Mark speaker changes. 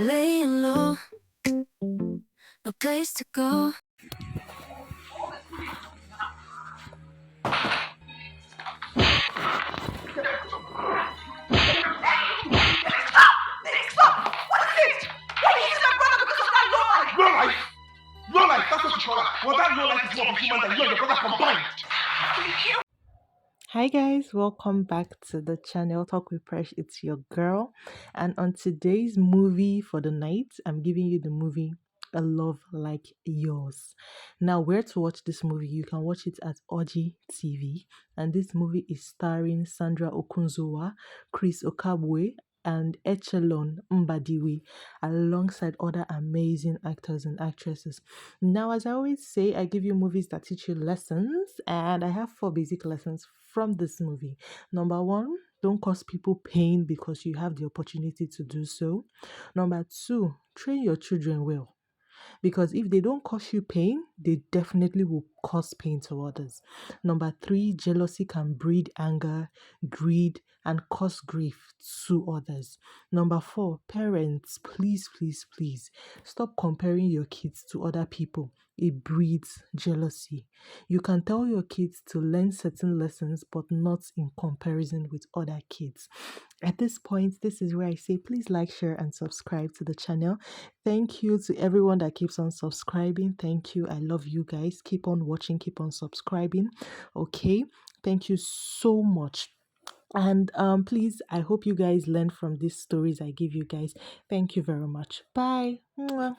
Speaker 1: Laying low, no place to go.
Speaker 2: Low life? Low life, that's what you call her. Well, that low life is more of a human than you and your brother combined.
Speaker 3: Hi guys, welcome back to the channel Talk with Presh. It's your girl, and on today's movie for the night, I'm giving you the movie A Love Like Yours. Now, where to watch this movie? You can watch it at Oji TV, and this movie is starring Sandra Okunzuwa, Chris Okagbue, and Echelon Mbadiwe, alongside other amazing actors and actresses. Now, as I always say, I give you movies that teach you lessons, and I have 4 basic lessons from this movie. Number one, don't cause people pain because you have the opportunity to do so. Number two, train your children well, because if they don't cause you pain, they definitely will cause pain to others. Number three, jealousy can breed anger, greed, and cause grief to others. Number four, parents, please, please, please stop comparing your kids to other people. It breeds jealousy. You can tell your kids to learn certain lessons, but not in comparison with other kids. At this point, this is where I say please like, share, and subscribe to the channel. Thank you to everyone that keeps on subscribing. Thank you. I love you guys. Keep on watching, keep on subscribing. Okay. Thank you so much. And please, I hope you guys learn from these stories I give you guys. Thank you very much. Bye. Mwah.